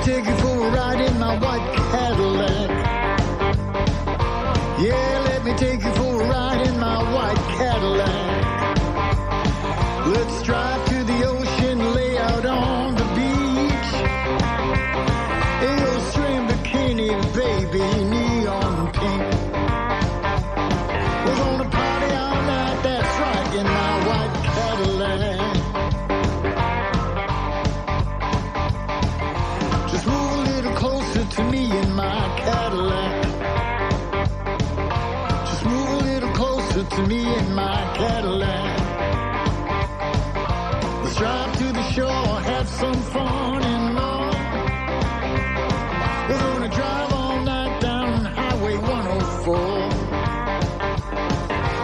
take you for a ride in my white Cadillac. Yeah, let me take you for a ride in my white Cadillac. Let's drive to the ocean, lay out on the beach. In your string bikini, baby, neon pink. We're gonna party all night, that's right, in my white Cadillac. Just move a little closer to me in my Cadillac. Just move a little closer to me in my Cadillac. Let's drive to the shore, have some fun and more. We're gonna drive all night down Highway 104.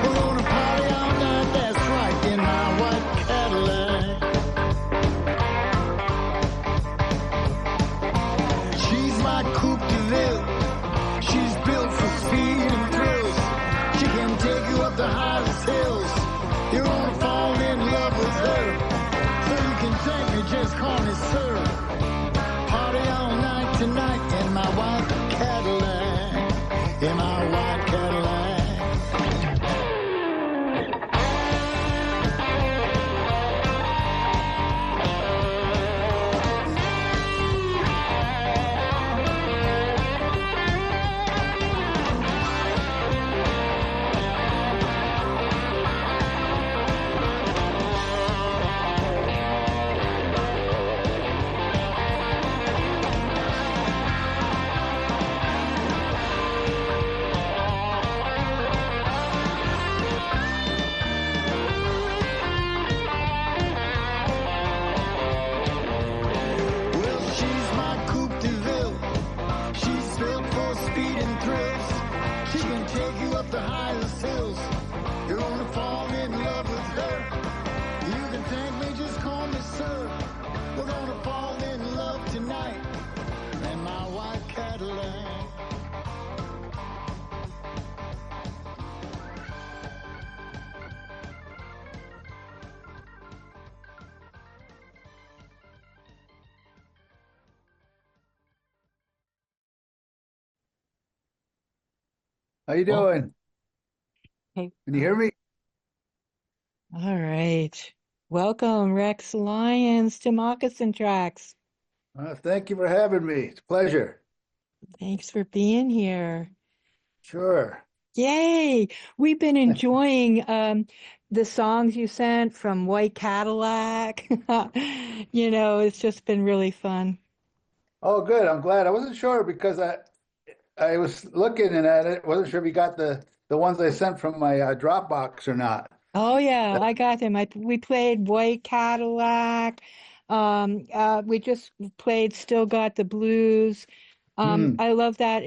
We're gonna party all night, that's right, in my white Cadillac. She's my coupe de ville. She's built for speed and thrills. She can take you up the highest hills. You're gonna fall in love with her. So you can thank me, just call me sir. Party all night tonight in my white Cadillac. In my white Cadillac. Well, she's my coupe de ville. She's built for speed and thrills. She can take you up the highest hills. You're gonna fall in love with her. You can thank me, just call me sir. We're gonna fall in love tonight in my white Cadillac. How you doing? Hey, Can you hear me? all right. Welcome, Rex Lyons, to Moccasin Tracks. Thank you for having me. It's a pleasure. Thanks for being here. Sure. Yay! We've been enjoying the songs you sent from White Cadillac. It's just been really fun. Oh, good. I'm glad. I wasn't sure because I was looking and I wasn't sure if you got the ones I sent from my Dropbox or not. Oh yeah, I got them. We played White Cadillac. We just played Still Got the Blues. Hmm. I love that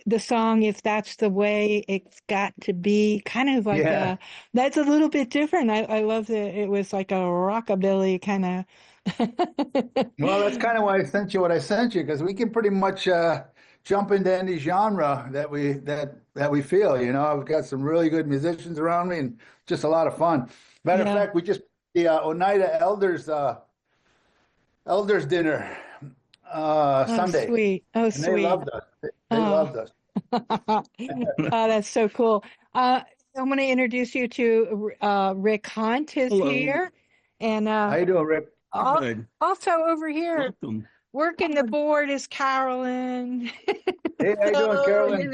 the song "If That's the Way It's Got to Be," kind of like Yeah. that's a little bit different. I love that it was like a rockabilly kind of. Well, that's kind of why I sent you what I sent you because we can pretty much jump into any genre that we feel. I've got some really good musicians around me and just a lot of fun. Matter of Yeah. fact, we just the Oneida Elders dinner Oh, Sunday, sweet. Oh, and they sweet. loved us. They Oh. loved us. Oh, that's so cool. I'm going to introduce you to Rick Hunt is Hello. here, and How you doing, Rick? Good. also over here Welcome. working the board is Carolyn. Hey, how you doing, So, Carolyn?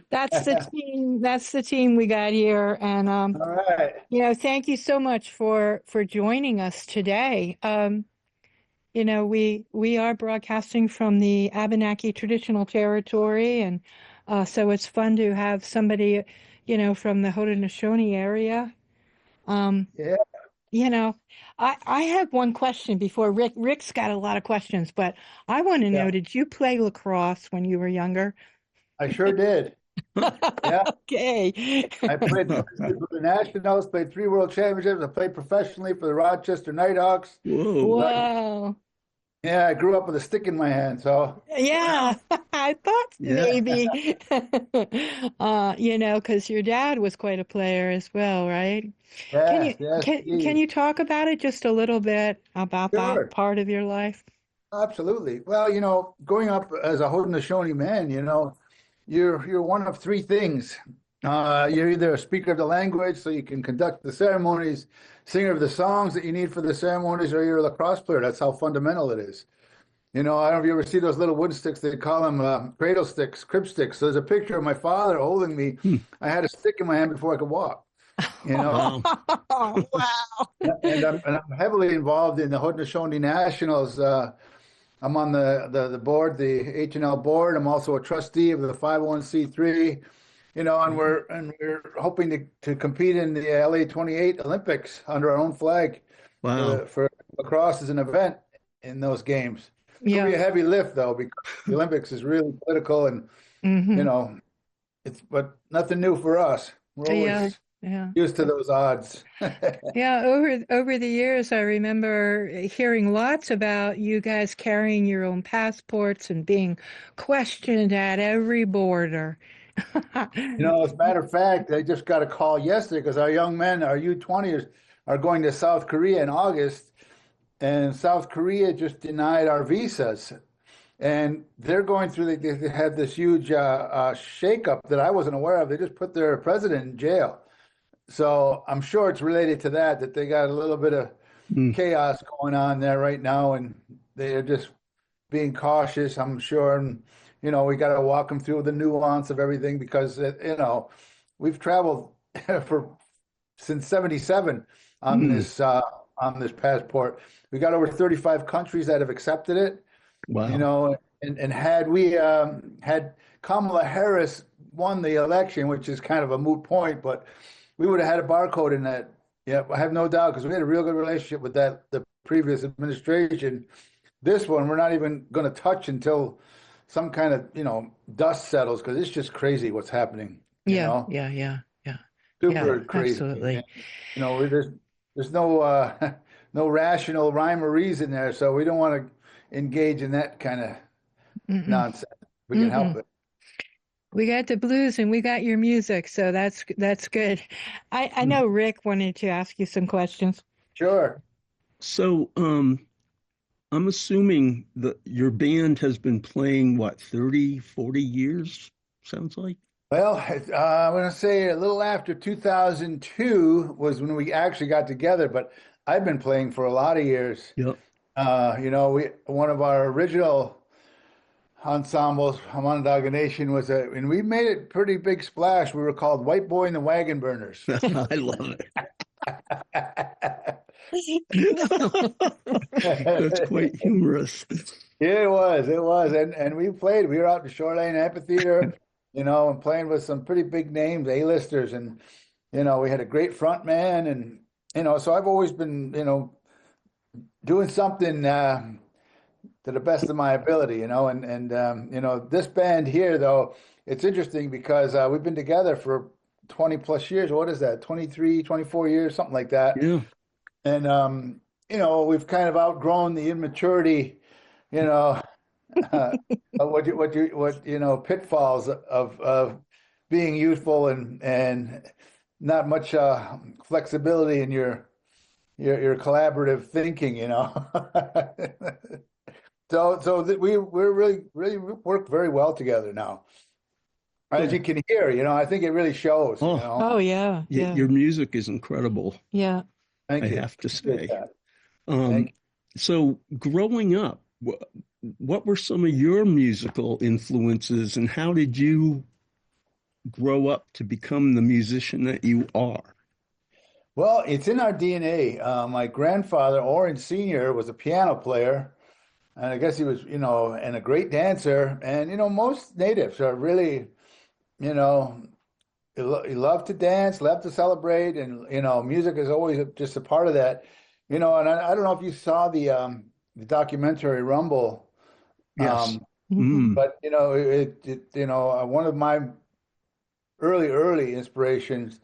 that's the team. That's the team we got here, and All right. thank you so much for joining us today. We are broadcasting from the Abenaki traditional territory, and so it's fun to have somebody, from the Haudenosaunee area. Um, Yeah, I have one question before Rick. Rick's got a lot of questions, but I want to yeah. know, did you play lacrosse when you were younger? I sure did. Yeah, Okay. I played for the Nationals, played 3 World Championships. I played professionally for the Rochester Nighthawks. Whoa. Wow. Yeah, I grew up with a stick in my hand, so Yeah, I thought Yeah. maybe, because your dad was quite a player as well, right? Can yes, you yes, can indeed. you talk about it just a little bit about that Sure. part of your life? Absolutely. Well, growing up as a Haudenosaunee man, you're one of three things. You're either a speaker of the language, so you can conduct the ceremonies, singer of the songs that you need for the ceremonies, or you're a lacrosse player. That's how fundamental it is. I don't know if you ever see those little wood sticks, they call them cradle sticks, crib sticks. So there's a picture of my father holding me. I had a stick in my hand before I could walk. Wow. And I'm heavily involved in the Haudenosaunee Nationals. I'm on the board, the H&L board. I'm also a trustee of the 501c3. And we're hoping to compete in the LA 28 Olympics under our own flag. Wow. For lacrosse as an event in those games. It'll be a heavy lift though, because the Olympics is really political and but nothing new for us. We're always used to those odds. Over the years, I remember hearing lots about you guys carrying your own passports and being questioned at every border. As a matter of fact, I just got a call yesterday because our young men, our U20s, are going to South Korea in August, and South Korea just denied our visas. And they're going through, they had this huge shakeup that I wasn't aware of. They just put their president in jail. So I'm sure it's related to that they got a little bit of chaos going on there right now, and they're just being cautious, I'm sure. And, we got to walk them through the nuance of everything because, we've traveled since 77 on this passport. We got over 35 countries that have accepted it. Wow. And had we had Kamala Harris won the election, which is kind of a moot point, but we would have had a barcode in that. Yeah, I have no doubt, because we had a real good relationship with the previous administration. This one, we're not even going to touch until some kind of, dust settles, because it's just crazy what's happening. Yeah. Super crazy. Absolutely. And, there's no no rational rhyme or reason there, so we don't want to engage in that kind of nonsense. We can help it. We got the blues and we got your music, so that's good. I know Rick wanted to ask you some questions. Sure. So, I'm assuming that your band has been playing, 30, 40 years, sounds like? Well, I'm going to say a little after 2002 was when we actually got together, but I've been playing for a lot of years. Yep. One of our original ensembles, Onondaga Nation, and we made it pretty big splash. We were called White Boy and the Wagon Burners. I love it. That's quite humorous. Yeah, it was. And we were out in the Shoreline Amphitheater, and playing with some pretty big names, A-listers, and, we had a great front man, and, so I've always been, doing something to the best of my ability, and this band here, though, it's interesting because we've been together for 20 plus years. What is that? 23, 24 years, something like that. Yeah. And, we've kind of outgrown the immaturity, pitfalls of being youthful and not much flexibility in your collaborative thinking, So we're really work very well together now. As you can hear, I think it really shows. Oh yeah. Your music is incredible. Yeah. Thank you. I have to say. Thank you. So growing up, what were some of your musical influences, and how did you grow up to become the musician that you are? Well, it's in our DNA. My grandfather, Orrin Sr., was a piano player, and I guess he was, and a great dancer. And, most natives are really, he loved to dance, loved to celebrate, and, music is always just a part of that. And I don't know if you saw the documentary Rumble. Yes. But, one of my early inspirations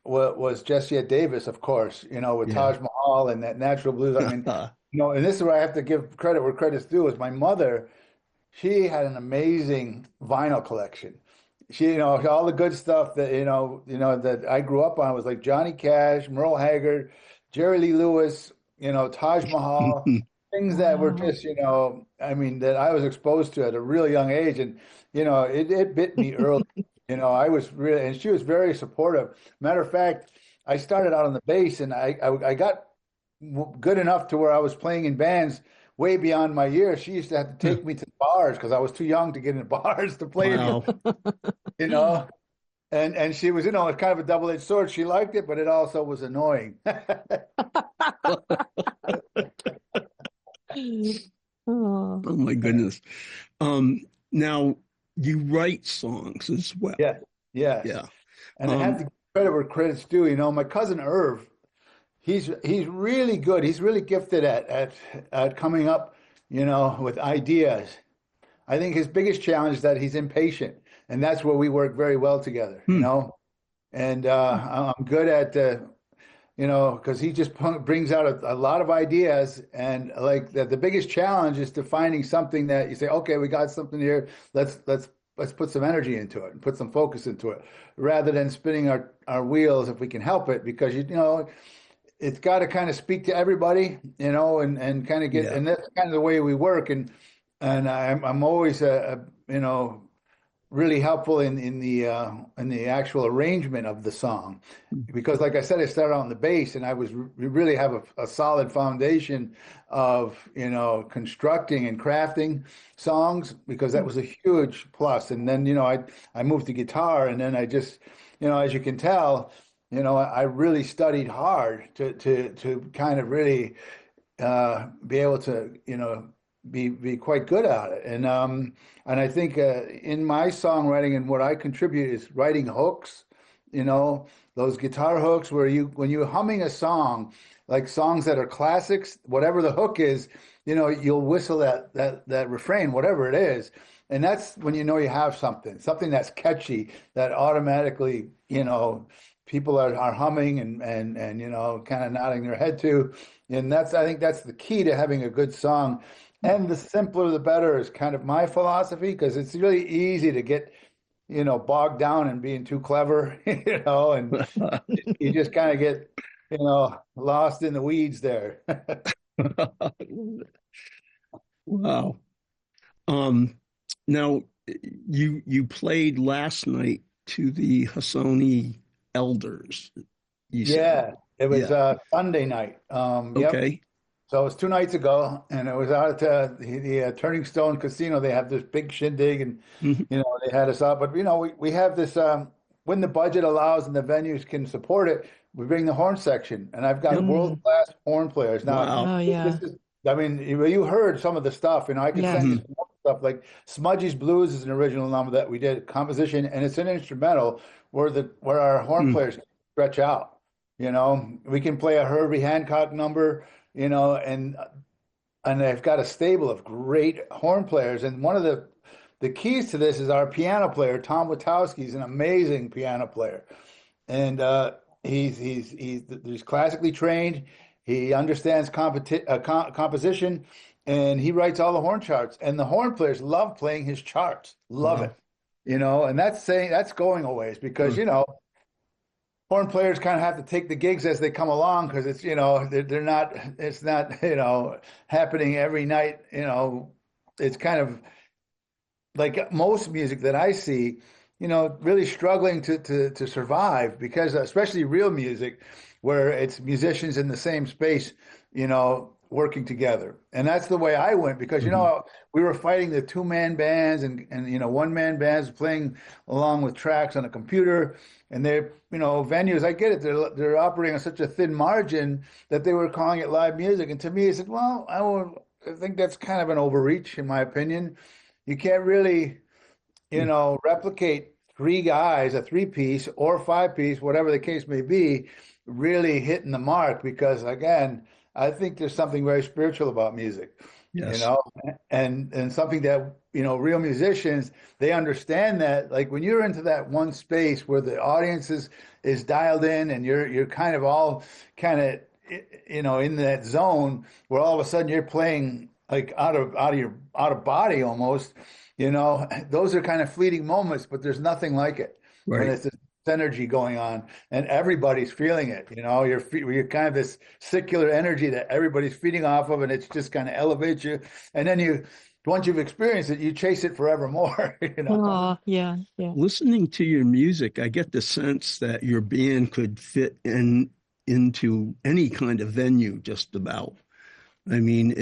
was Jessie Davis, of course, with Taj Mahal and that natural blues. I mean, and this is where I have to give credit where credit's due. Is my mother, she had an amazing vinyl collection. She, all the good stuff that, that I grew up on was like Johnny Cash, Merle Haggard, Jerry Lee Lewis, Taj Mahal. things that were Wow. just, I mean, that I was exposed to at a really young age. And, it bit me early. I was really, and she was very supportive. Matter of fact, I started out on the bass and I got good enough to where I was playing in bands way beyond my years. She used to have to Huh. take me to bars because I was too young to get in bars to play in, Wow. you know. And she was, it's kind of a double-edged sword. She liked it, but it also was annoying. Oh. Oh my goodness. Now you write songs as well. Yeah, yes. Yeah. And I have to give credit where credit's due. My cousin Irv, he's really good. He's really gifted at coming up, with ideas. I think his biggest challenge is that he's impatient, and that's where we work very well together, Hmm. And I'm good at because he just brings out a lot of ideas, and like the biggest challenge is to finding something that you say, okay, we got something here. Let's put some energy into it and put some focus into it, rather than spinning our wheels if we can help it, because it's got to kind of speak to everybody, and kind of get, Yeah. and that's kind of the way we work, and I'm always really helpful in the actual arrangement of the song, because like I said, I started on the bass, and we really have a solid foundation of constructing and crafting songs, because that was a huge plus. And then I moved to guitar, and then I just as you can tell, I really studied hard to kind of really be able to be quite good at it. And I think in my songwriting, and what I contribute is writing hooks, those guitar hooks where when you're humming a song, like songs that are classics, whatever the hook is, you'll whistle that refrain, whatever it is. And that's when you have something that's catchy, that automatically, people are humming and kind of nodding their head to. And I think that's the key to having a good song. And the simpler, the better is kind of my philosophy, because it's really easy to get, bogged down in being too clever, and you just kind of get, lost in the weeds there. Wow. Now you played last night to the Hassoni elders, you said. Yeah, it was Yeah. Sunday night. Yep. Okay. So it was 2 nights ago, and it was out at the Turning Stone Casino. They have this big shindig, and Mhm. they had us out. But we have this when the budget allows and the venues can support it, we bring the horn section, and I've got Yep. world-class horn players. Now, Wow. Oh, yeah. this is, I mean, you heard some of the stuff. I can Yeah. send you some more stuff. Like Smudgy's Blues is an original number that we did composition, and it's an instrumental where our horn Mm. players can stretch out. We can play a Herbie Hancock number, and they've got a stable of great horn players. And one of the keys to this is our piano player, Tom Witowski. He's an amazing piano player, and he's classically trained. He understands composition, and he writes all the horn charts. And the horn players love playing his charts, love Wow. it. And that's going a ways, because horn players kind of have to take the gigs as they come along, because it's they're not, it's not happening every night. It's kind of like most music that I see, really struggling to survive, because especially real music, where it's musicians in the same space, working together. And that's the way I went, because Mhm. we were fighting the two-man bands and one-man bands playing along with tracks on a computer, and they're venues. I get it; they're operating on such a thin margin that they were calling it live music. And to me, I said, well, I think that's kind of an overreach, in my opinion. You can't really replicate three guys, a three-piece or five-piece, whatever the case may be, really hitting the mark, because again, I think there's something very spiritual about music, Yes. and something that, real musicians, they understand that, like when you're into that one space where the audience is dialed in, and you're kind of all kind of, in that zone where all of a sudden you're playing like out of body almost, those are kind of fleeting moments, but there's nothing like it when Right. it's energy going on, and everybody's feeling it. You're kind of this circular energy that everybody's feeding off of, and it's just kind of elevates you. And then once you've experienced it, you chase it forevermore. Yeah. Listening to your music, I get the sense that your band could fit into any kind of venue, just about. I mean,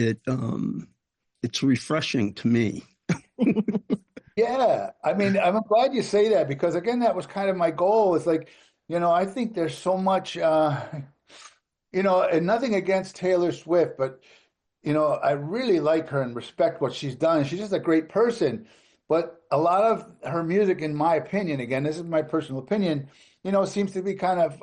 it's refreshing to me. Yeah, I mean, I'm glad you say that because again, that was kind of my goal. It's like, I think there's so much, and nothing against Taylor Swift, but I really like her and respect what she's done. She's just a great person. But a lot of her music, in my opinion, again, this is my personal opinion, seems to be kind of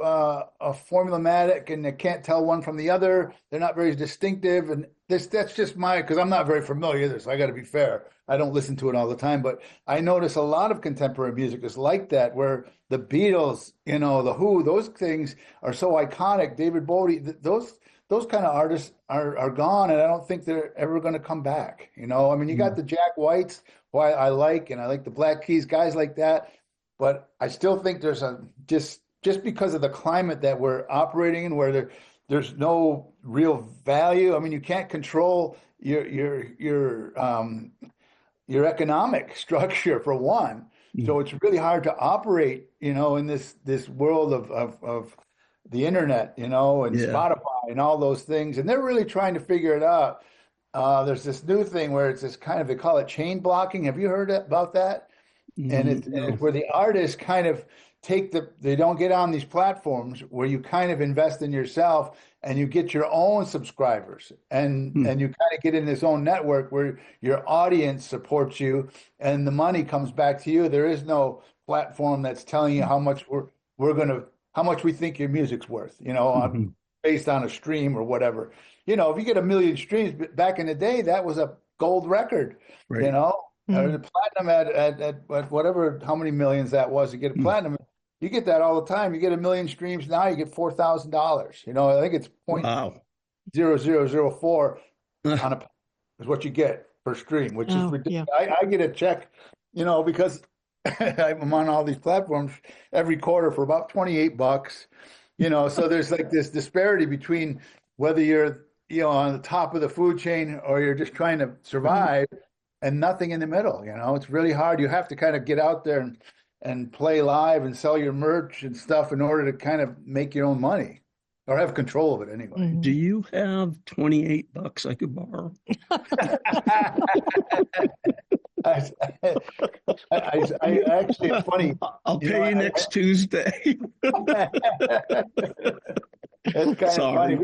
a formulaic, and they can't tell one from the other. They're not very distinctive, and that's just because I'm not very familiar with this. I got to be fair. I don't listen to it all the time, but I notice a lot of contemporary music is like that, where the Beatles, the Who, those things are so iconic. David Bowie, those kind of artists are gone, and I don't think they're ever going to come back. I mean, you got the Jack Whites, who I like, and I like the Black Keys, guys like that. But I still think there's just because of the climate that we're operating in, where there's no real value. I mean, you can't control your economic structure for one. So it's really hard to operate, in this world of the internet, and Spotify and all those things. And they're really trying to figure it out. There's this new thing where it's this kind of, they call it chain blocking. Have you heard about that? And it's where the artists kind of they don't get on these platforms, where you kind of invest in yourself and you get your own subscribers, and you kind of get in this own network where your audience supports you and the money comes back to you. There is no platform that's telling you how much how much we think your music's worth, based on a stream or whatever. If you get 1 million streams, back in the day, that was a gold record, right. Or the platinum at whatever, how many millions that was, you get a platinum. You get that all the time. You get 1 million streams now, you get $4,000. I think it's .0004 on is what you get per stream, which is ridiculous. Yeah. I get a check, because I'm on all these platforms every quarter for about $28. So there's like this disparity between whether you're on the top of the food chain or you're just trying to survive, and nothing in the middle. It's really hard. You have to kind of get out there and play live and sell your merch and stuff in order to kind of make your own money, or have control of it anyway. Do you have $28 I could borrow? I actually, it's funny. I'll pay you next Tuesday. It's kind of funny.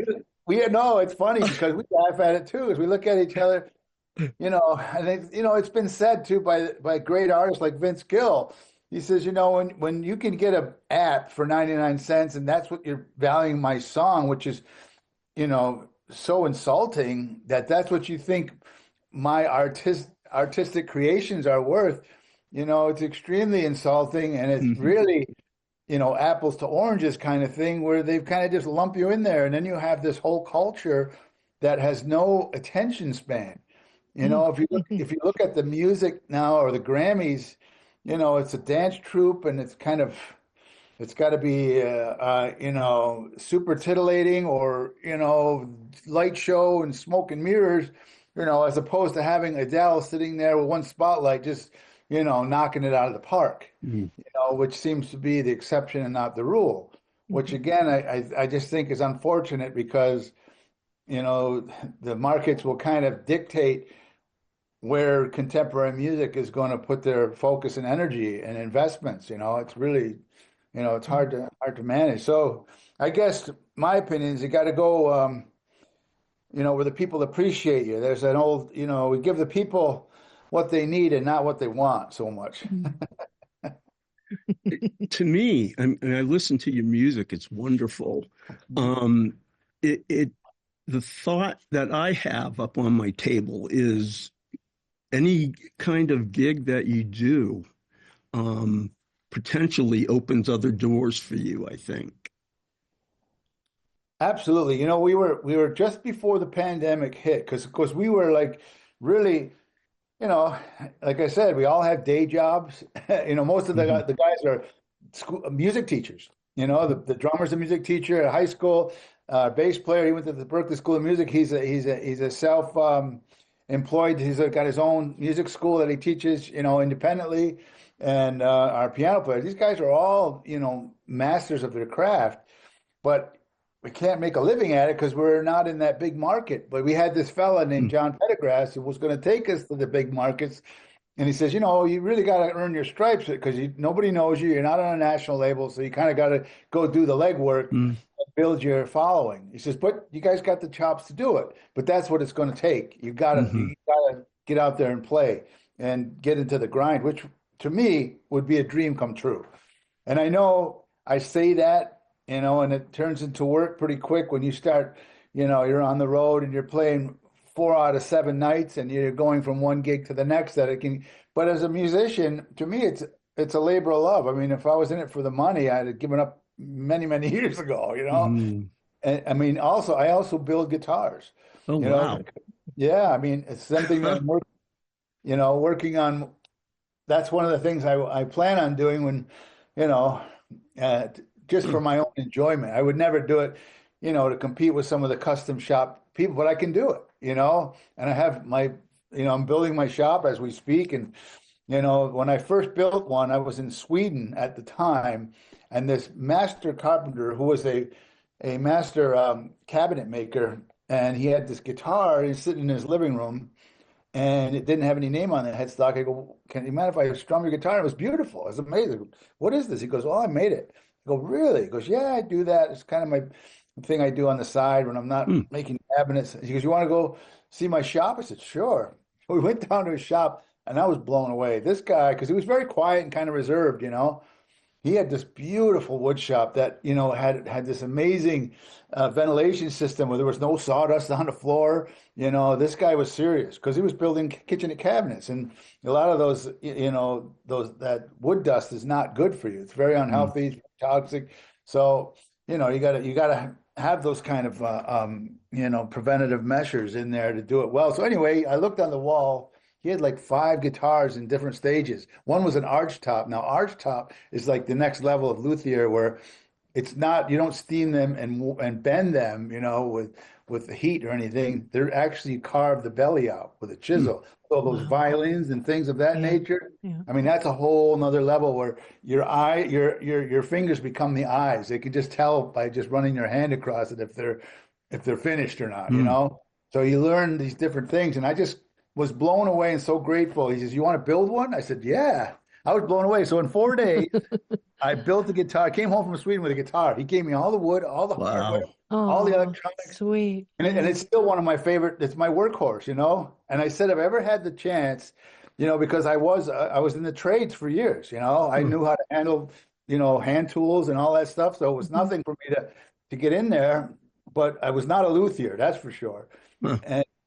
It's funny because we laugh at it too, as we look at each other. And it's been said too by great artists like Vince Gill. He says, when you can get an app for 99 cents, and that's what you're valuing my song, which is, so insulting that's what you think my artistic creations are worth. It's extremely insulting, and it's really, apples to oranges kind of thing, where they've kind of just lump you in there, and then you have this whole culture that has no attention span. If you look at the music now, or the Grammys, it's a dance troupe, and it's got to be, super titillating, or, light show and smoke and mirrors, as opposed to having Adele sitting there with one spotlight, just, knocking it out of the park, which seems to be the exception and not the rule, which again, I just think is unfortunate, because, the markets will kind of dictate where contemporary music is going to put their focus and energy and investments. It's really, it's hard to manage. So I guess my opinion is you got to go, where the people appreciate you. There's an old, we give the people what they need and not what they want so much. To me, and I listen to your music, it's wonderful. The thought that I have up on my table is, any kind of gig that you do potentially opens other doors for you, I think. Absolutely. We were just before the pandemic hit, because of course we were like really, like I said, we all have day jobs. Most of the guys are school music teachers. The drummer's a music teacher at high school, bass player. He went to the Berkeley School of Music. He's a self employed. He's got his own music school that he teaches, independently. And our piano players. These guys are all, masters of their craft, but we can't make a living at it because we're not in that big market. But we had this fella named John Pendergrass who was going to take us to the big markets. And he says, you really got to earn your stripes because nobody knows you. You're not on a national label. So you kind of got to go do the legwork and build your following. He says, but you guys got the chops to do it. But that's what it's going to take. You got to get out there and play and get into the grind, which to me would be a dream come true. And I know I say that, and it turns into work pretty quick when you start, you're on the road and you're playing 4 out of 7 nights and you're going from one gig to the next but as a musician, to me, it's a labor of love. I mean, if I was in it for the money, I'd have given up many, many years ago, And I mean, I also build guitars. Oh, wow. Yeah. I mean, it's something that I'm working on. That's one of the things I plan on doing when, just for my own enjoyment. I would never do it, to compete with some of the custom shop people, but I can do it, and I have I'm building my shop as we speak. And, when I first built one, I was in Sweden at the time. And this master carpenter who was a master cabinet maker, and he had this guitar, he's sitting in his living room. And it didn't have any name on the headstock. I go, can you mind if I strum your guitar? It was beautiful. It was amazing. What is this? He goes, I made it. I go, really? He goes, yeah, I do that. It's kind of my thing I do on the side when I'm not making cabinets. He goes, you want to go see my shop? I said, sure. We went down to his shop, and I was blown away. This guy, because he was very quiet and kind of reserved, He had this beautiful wood shop that, had this amazing ventilation system where there was no sawdust on the floor. This guy was serious because he was building kitchen cabinets, and a lot of those, that wood dust is not good for you. It's very unhealthy, it's toxic. So, you gotta have those kind of, preventative measures in there to do it well. So anyway, I looked on the wall. He had like 5 guitars in different stages. One was an arch top. Now, arch top is like the next level of luthier, where it's not, you don't steam them and bend them, with the heat or anything. They're actually carve the belly out with a chisel. So those violins and things of that nature. Yeah. I mean, that's a whole nother level where your fingers become the eyes. They can just tell by just running your hand across it if they're finished or not. So you learn these different things, and I just was blown away and so grateful. He says, you want to build one? I said, yeah. I was blown away. So in 4 days, I built the guitar. I came home from Sweden with a guitar. He gave me all the wood, all the hardware, all the electronics. Sweet. And it's still one of my favorite. It's my workhorse, And I said, if I ever had the chance, because I was in the trades for years, I knew how to handle, hand tools and all that stuff. So it was nothing for me to get in there, but I was not a luthier, that's for sure.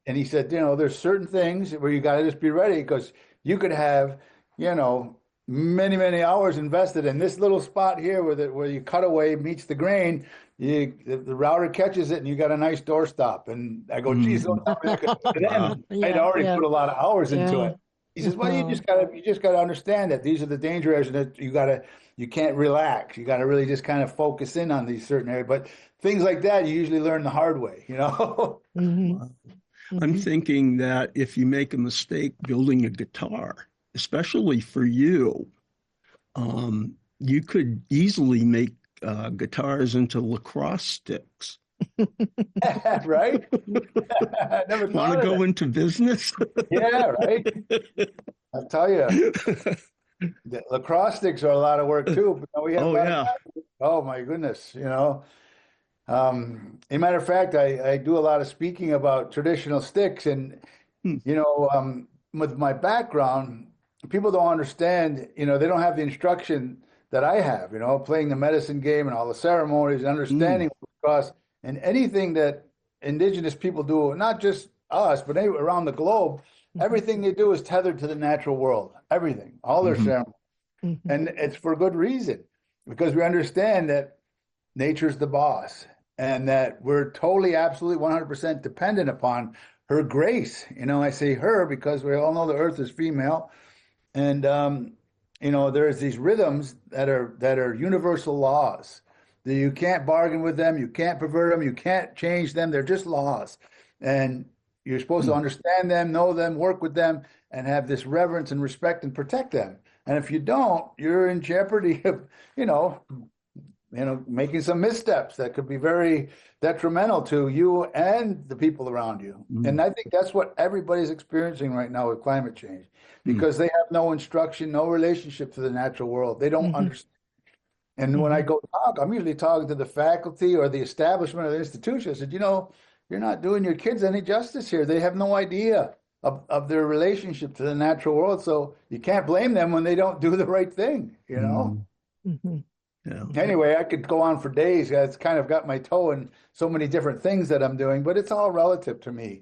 And he said, there's certain things where you got to just be ready, because you could have, many, many hours invested in this little spot here where you cut away meets the grain. The router catches it, and you got a nice doorstop. And I go, geez, don't tell me that. I'd already put a lot of hours into it. He says, well, you just gotta understand that these are the danger areas, and that you can't relax. You gotta really just kind of focus in on these certain areas. But things like that, you usually learn the hard way, I'm thinking that if you make a mistake building a guitar, especially for you, you could easily make guitars into lacrosse sticks. Right? I never thought Want to go into business? Yeah, right. I'll tell you, the lacrosse sticks are a lot of work too. But we have oh my goodness, as a matter of fact, I do a lot of speaking about traditional sticks, and with my background, people don't understand. They don't have the instruction that I have. Playing the medicine game and all the ceremonies, and understanding lacrosse and anything that indigenous people do, not just us, but around the globe. Everything they do is tethered to the natural world. Everything, all their ceremonies, and it's for good reason, because we understand that nature's the boss. And that we're totally, absolutely, 100% dependent upon her grace. I say her because we all know the earth is female. And there's these rhythms that are universal laws. That you can't bargain with them, you can't pervert them, you can't change them. They're just laws, and you're supposed to understand them, know them, work with them, and have this reverence and respect and protect them. And if you don't, you're in jeopardy of, making some missteps that could be very detrimental to you and the people around you. And I think that's what everybody's experiencing right now with climate change, because they have no instruction, no relationship to the natural world. They don't understand. And when I go talk, I'm usually talking to the faculty or the establishment or the institution. I said, you're not doing your kids any justice here. They have no idea of their relationship to the natural world. So you can't blame them when they don't do the right thing, Yeah. Anyway, I could go on for days. It's kind of got my toe in so many different things that I'm doing, but it's all relative to me.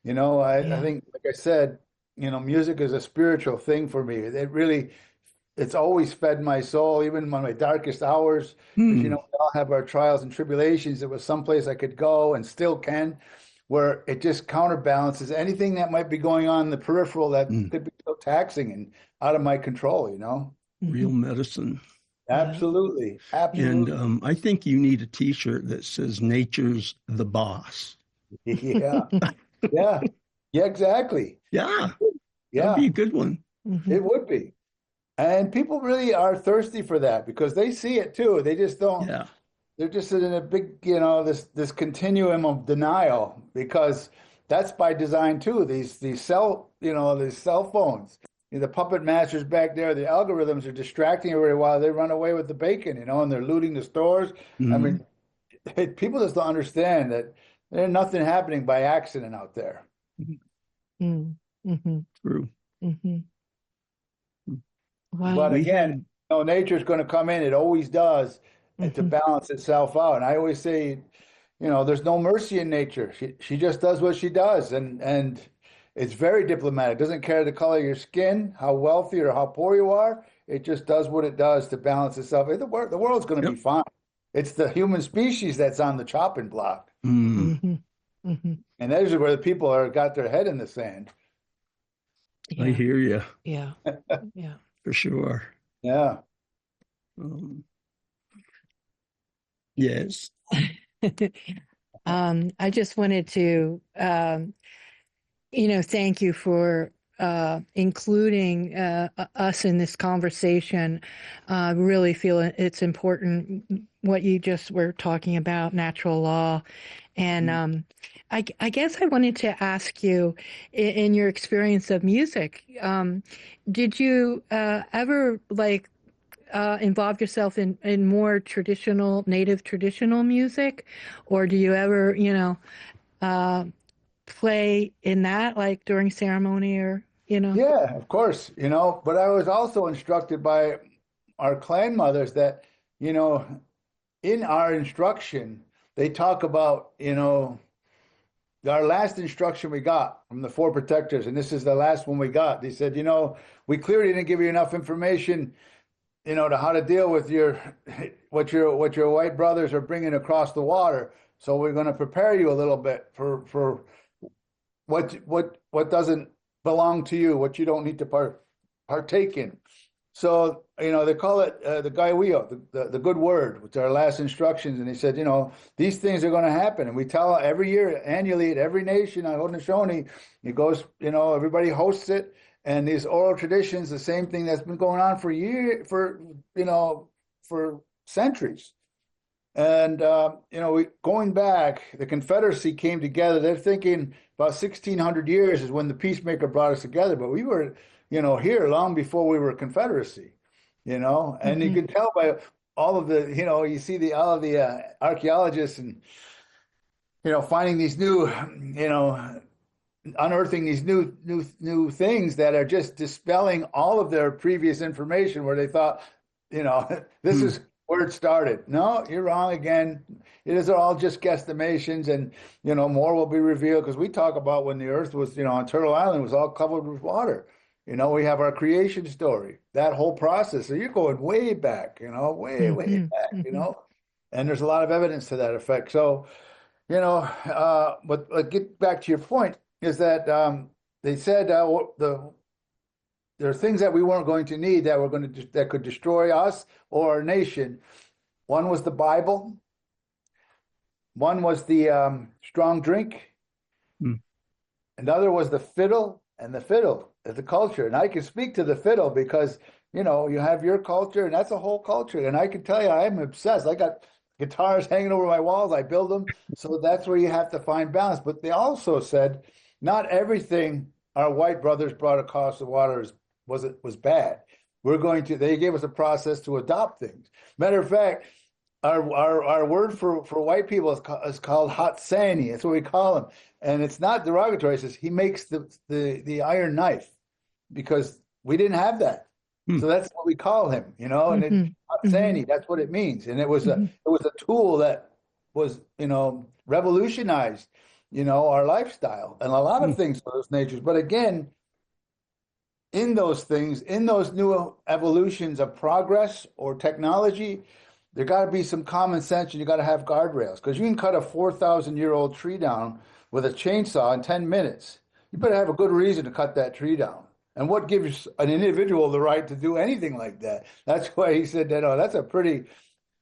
I think, like I said, music is a spiritual thing for me. It's always fed my soul, even in my darkest hours. We all have our trials and tribulations. There was someplace I could go and still can, where it just counterbalances anything that might be going on in the peripheral that could be so taxing and out of my control, Real medicine. Absolutely. Absolutely. And I think you need a T-shirt that says "Nature's the boss." Yeah. Yeah. Yeah, exactly. Yeah. Yeah. That'd be a good one. It would be. And people really are thirsty for that because they see it too. They just don't. Yeah. They're just in a big, this continuum of denial, because that's by design too. These cell phones, the puppet masters back there, the algorithms are distracting everybody while they run away with the bacon, and they're looting the stores. I mean, people just don't understand that there's nothing happening by accident out there. True. Wow. But again, nature's going to come in. It always does, and to balance itself out. And I always say, there's no mercy in nature. She just does what she does, and it's very diplomatic. It doesn't care the color of your skin, how wealthy or how poor you are. It just does what it does to balance itself. The world's going to be fine. It's the human species that's on the chopping block. And that is where the people got their head in the sand. Yeah. I hear you. Yeah. Yeah. For sure. Yeah. Yes. I just wanted to, thank you for including us in this conversation. Really feel it's important what you just were talking about, natural law. And I guess I wanted to ask you, in your experience of music, did you ever involve yourself in more native traditional music, or do you ever, play in that, like during ceremony or, Yeah, of course, but I was also instructed by our clan mothers that, in our instruction, they talk about, our last instruction we got from the four protectors, and this is the last one we got. They said, we clearly didn't give you enough information, to how to deal with what your white brothers are bringing across the water. So we're going to prepare you a little bit for what doesn't belong to you, what you don't need to partake in. So, they call it the Gaiweo, the good word, which are our last instructions. And he said, these things are going to happen. And we tell every year, annually, at every nation on Haudenosaunee, it goes, everybody hosts it. And these oral traditions, the same thing that's been going on for centuries. And, going back, the Confederacy came together. They're thinking about 1600 years is when the peacemaker brought us together. But we were, here long before we were a Confederacy, and you can tell by all of the, you see all of the archaeologists and, finding these new, unearthing these new things that are just dispelling all of their previous information where they thought, this is where it started. No, you're wrong again. It is all just guesstimations, and more will be revealed, because we talk about when the earth was, on Turtle Island, was all covered with water. We have our creation story, that whole process. So you're going way back, way back, and there's a lot of evidence to that effect. So, but get back to your point, is that they said the there are things that we weren't going to need that were going to that could destroy us or our nation. One was the Bible. One was the strong drink. Another was the fiddle, and the fiddle is the culture. And I can speak to the fiddle because, you know, you have your culture, and that's a whole culture. And I can tell you, I'm obsessed. I got guitars hanging over my walls. I build them. So that's where you have to find balance. But they also said not everything our white brothers brought across the waters was bad. They gave us a process to adopt things. Matter of fact, our word for white people is called Hatsani. That's what we call him. And it's not derogatory. It says he makes the iron knife, because we didn't have that. So that's what we call him, you know, and Hatsani, that's what it means. And it was a tool that was, you know, revolutionized, you know, our lifestyle and a lot of things for those natures. But again, in those things, in those new evolutions of progress or technology, there got to be some common sense, and you got to have guardrails, because you can cut a 4,000-year-old tree down with a chainsaw in 10 minutes. You better have a good reason to cut that tree down. And what gives an individual the right to do anything like that? That's why he said that, oh, that's a pretty,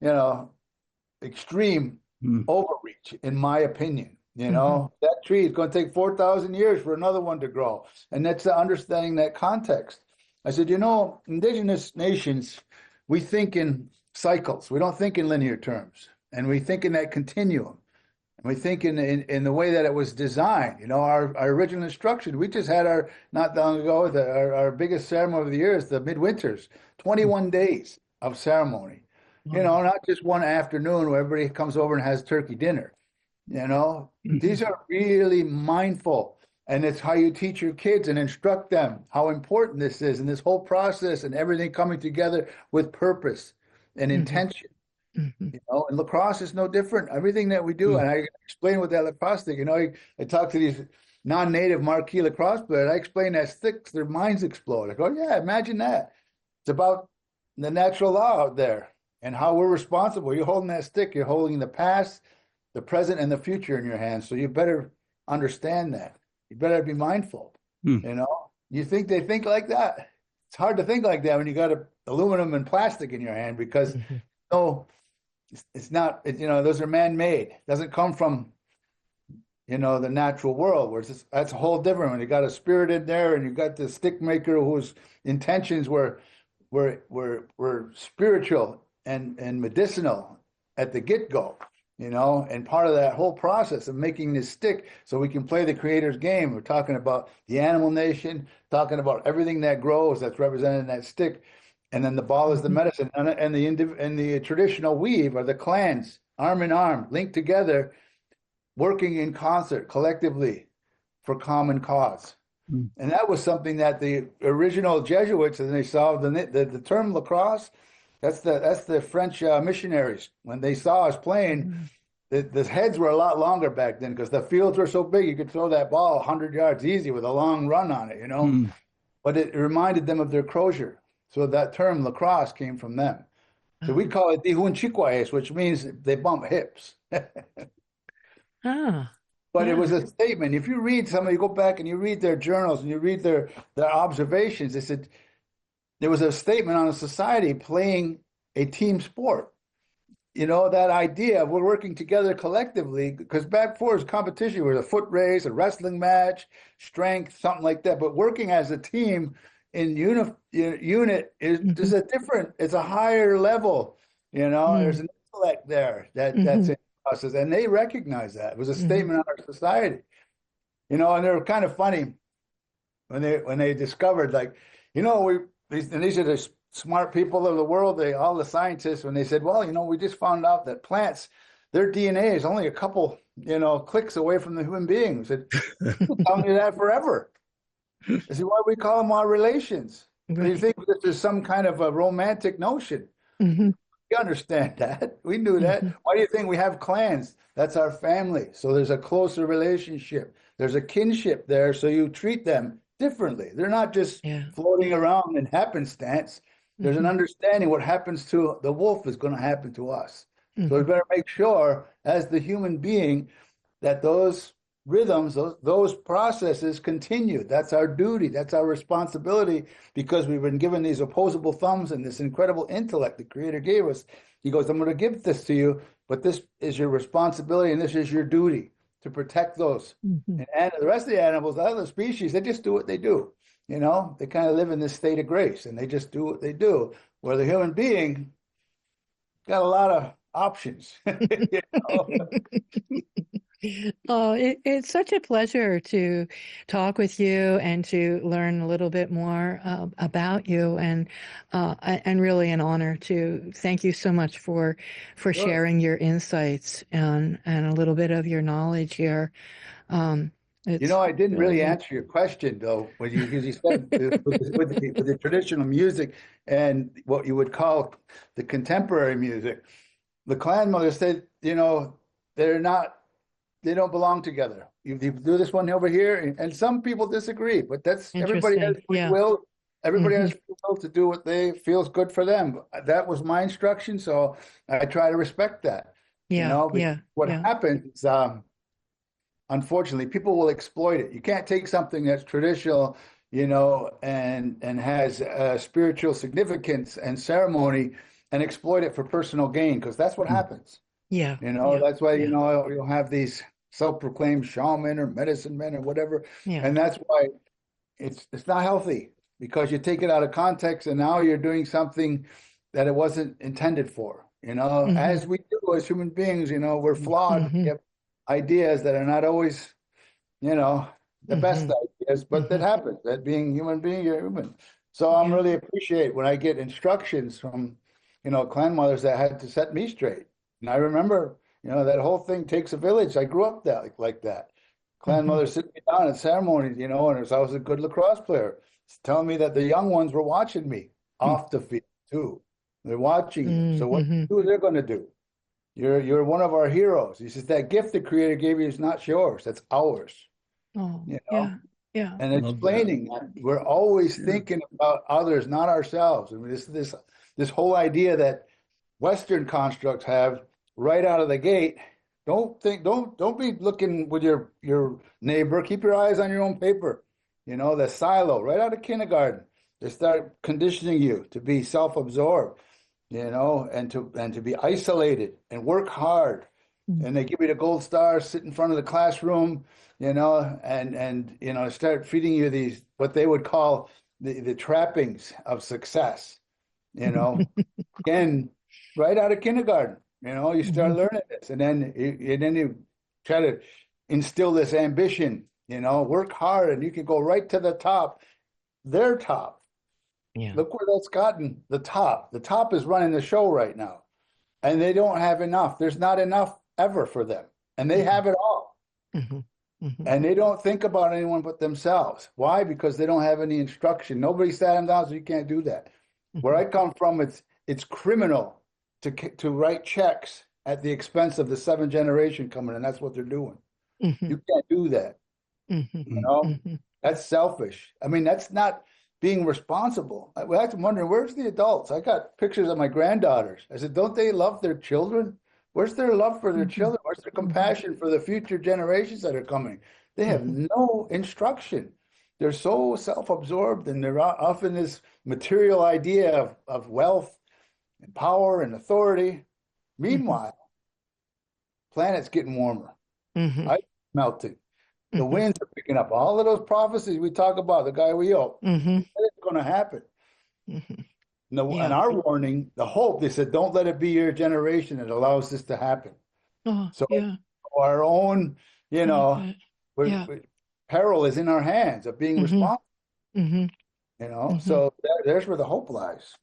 you know, extreme overreach, in my opinion. You know, that tree is going to take 4,000 years for another one to grow. And that's understanding that context. I said, you know, indigenous nations, we think in cycles. We don't think in linear terms. And we think in that continuum. And we think in the way that it was designed. You know, our original instruction, we just had not long ago, our biggest ceremony of the year is the midwinters, 21 days of ceremony. You know, not just one afternoon where everybody comes over and has turkey dinner. You know, these are really mindful. And it's how you teach your kids and instruct them how important this is, and this whole process and everything coming together with purpose and intention. You know, and lacrosse is no different. Everything that we do, and I explain with that lacrosse stick. You know, I talk to these non-native marquee lacrosse players. I explain that sticks, their minds explode. I go, yeah, imagine that. It's about the natural law out there and how we're responsible. You're holding that stick. You're holding the past, the present, and the future in your hands. So you better understand that. You better be mindful. You know, you think they think like that? It's hard to think like that when you got aluminum and plastic in your hand, because no. It's not, you know, those are man-made. It doesn't come from, you know, the natural world, where that's a whole different one. You got a spirit in there, and you got the stick maker whose intentions were spiritual and medicinal at the get-go, you know, and part of that whole process of making this stick so we can play the creator's game. We're talking about the animal nation, talking about everything that grows that's represented in that stick. And then the ball is the medicine, and the traditional weave are the clans, arm in arm, linked together, working in concert collectively for common cause. And that was something that the original Jesuits, and they saw the term lacrosse. That's the French missionaries. When they saw us playing, the heads were a lot longer back then, because the fields were so big you could throw that ball 100 yards easy with a long run on it, you know. But it reminded them of their crozier. So that term lacrosse came from them. So we call it dihun chiquaes, which means they bump hips. But it was a statement. If you read you go back and you read their journals and you read their observations, they said there was a statement on a society playing a team sport. You know, that idea of we're working together collectively, because back before it was competition, it was a foot race, a wrestling match, strength, something like that. But working as a team in unit is a different, it's a higher level, you know. There's an intellect there that's in the process, and they recognize that. It was a statement on our society, you know. And they were kind of funny when they discovered, like, you know, these are the smart people of the world, all the scientists, when they said, well, you know, we just found out that plants, their DNA is only a couple, you know, clicks away from the human being. I said, we'll tell you that forever. I said, why we call them our relations? Right. You think that there's some kind of a romantic notion? We understand that. We knew that. Why do you think we have clans? That's our family. So there's a closer relationship. There's a kinship there. So you treat them differently. They're not just floating around in happenstance. There's an understanding what happens to the wolf is going to happen to us. So we better make sure, as the human being, that those rhythms, those processes continue. That's our duty. That's our responsibility, because we've been given these opposable thumbs and this incredible intellect the Creator gave us. He goes, I'm going to give this to you, but this is your responsibility and this is your duty to protect those. And the rest of the animals, the other species, they just do what they do. You know, they kind of live in this state of grace and they just do what they do. Where the human being got a lot of options. You know? Oh, it's such a pleasure to talk with you and to learn a little bit more about you, and really an honor to thank you so much for sharing your insights and a little bit of your knowledge here. You know, I didn't really answer your question though, because you said with the traditional music and what you would call the contemporary music, the clan mothers said, you know, they don't belong together. You do this one over here, and some people disagree, but that's everybody has free will. Everybody has free will to do what they feels good for them. That was my instruction, so I try to respect that. You know, what happens, unfortunately, people will exploit it. You can't take something that's traditional, you know, and has spiritual significance and ceremony and exploit it for personal gain, because that's what happens. You know, that's why, you know, you'll have these self-proclaimed shaman or medicine men or whatever. And that's why it's not healthy, because you take it out of context and now you're doing something that it wasn't intended for. You know, as we do as human beings, you know, we're flawed. We have ideas that are not always, you know, the best ideas, but that happens. That being human being, you're human. So I'm really appreciate when I get instructions from, you know, clan mothers that had to set me straight. And I remember, you know, that whole thing takes a village. I grew up like that. Clan mother sitting me down at ceremonies, you know, and I was a good lacrosse player, telling me that the young ones were watching me off the field too. They're watching you. So what they're going to do? You're one of our heroes. He says that gift the Creator gave you is not yours. That's ours. Oh, you know? Yeah. And explaining that we're always thinking about others, not ourselves. I mean, this whole idea that Western constructs have right out of the gate. Don't be looking with your neighbor. Keep your eyes on your own paper. You know, the silo right out of kindergarten. They start conditioning you to be self-absorbed, you know, and to be isolated and work hard. And they give you the gold star, sit in front of the classroom, you know, and you know, start feeding you these what they would call the trappings of success. You know, again, right out of kindergarten. You know, you start learning this, and then you try to instill this ambition. You know, work hard, and you can go right to the top. Their top. Look where that's gotten the top. The top is running the show right now, and they don't have enough. There's not enough ever for them, and they have it all. And they don't think about anyone but themselves. Why? Because they don't have any instruction. Nobody sat them down, so you can't do that. Where I come from, it's criminal to write checks at the expense of the 7th generation coming, and that's what they're doing. You can't do that. You know, that's selfish. I mean, that's not being responsible. I was wondering, where's the adults? I got pictures of my granddaughters. I said, don't they love their children? Where's their love for their children? Where's their compassion for the future generations that are coming? They have no instruction. They're so self-absorbed, and they're often this material idea of wealth and power and authority. Meanwhile, planet's getting warmer. Ice melting. The winds are picking up. All of those prophecies we talk about, the guy we owe, it's going to happen. And our warning, the hope, they said, don't let it be your generation that allows this to happen. Our own, you know, peril is in our hands of being responsible. You know, so there's where the hope lies.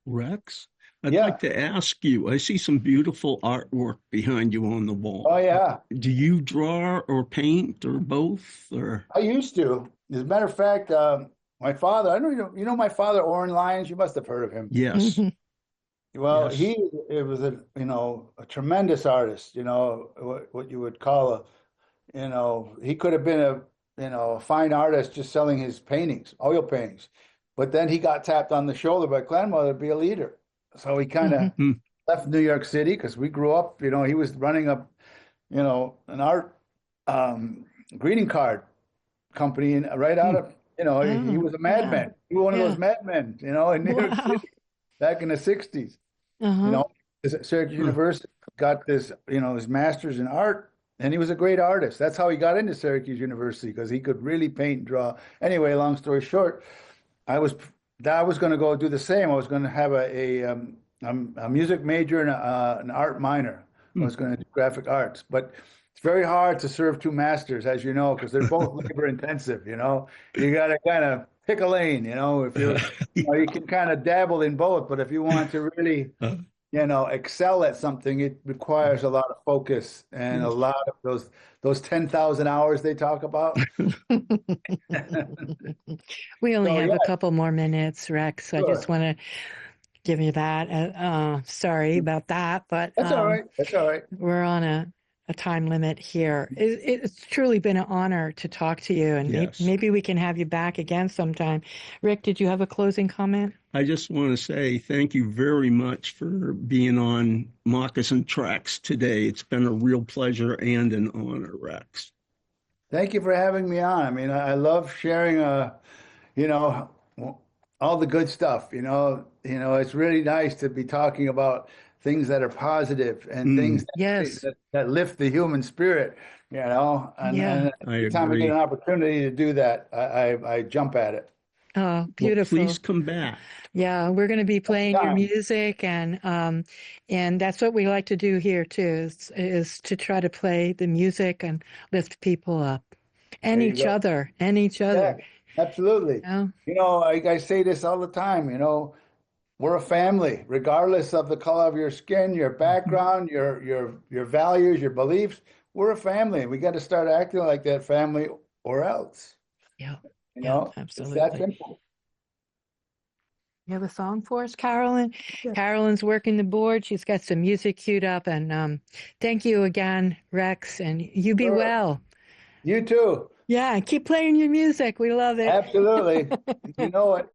Rex, I'd like to ask you, I see some beautiful artwork behind you on the wall. Oh, yeah. Do you draw or paint or both? Or I used to. As a matter of fact, my father, I don't you know my father, Oren Lyons? You must have heard of him. Yes. Well, it was a tremendous artist, you know, what you would call he could have been a fine artist just selling his paintings, oil paintings. But then he got tapped on the shoulder by grandmother to be a leader. So he kind of left New York City because we grew up, you know, he was running an art greeting card company, and right out of, he Oh, was a wow. madman. He was one of Yeah. those madmen, in New York Wow. City back in the 60s. Uh-huh. Syracuse University got this, his master's in art, and he was a great artist. That's how he got into Syracuse University, because he could really paint and draw. Anyway, long story short, I was going to go do the same. I was going to have a music major and an art minor. I was going to do graphic arts, but it's very hard to serve two masters, as you know, because they're both labor intensive. You got to kind of pick a lane. If you can kind of dabble in both, but if you want to really excel at something, it requires a lot of focus and a lot of those 10,000 hours they talk about. We only So, have yeah, a couple more minutes, Rex. I just sure. want to give you that. Sorry about that, but That's all right. That's all right. we're on a time limit here. It's truly been an honor to talk to you, and Yes. maybe we can have you back again sometime. Rick, did you have a closing comment? I just want to say thank you very much for being on Moccasin Tracks today. It's been a real pleasure and an honor, Rex. Thank you for having me on. I mean, I love sharing, all the good stuff. It's really nice to be talking about things that are positive and things Yes. that lift the human spirit. And Yeah. every time we get an opportunity to do that, I jump at it. Oh, beautiful. Well, please come back. Yeah, we're going to be playing your Anytime. music, and that's what we like to do here too, is to try to play the music and lift people up, and There you each go. other, Yeah, absolutely. Yeah. I say this all the time, we're a family, regardless of the color of your skin, your background, your values, your beliefs. We're a family. We got to start acting like that family, or else. Yeah. It's that Absolutely. simple. You have a song for us, Carolyn? Yeah. Carolyn's working the board. She's got some music queued up, and thank you again, Rex, and you be Sure. well. You too. Yeah, keep playing your music. We love it. Absolutely. You know it.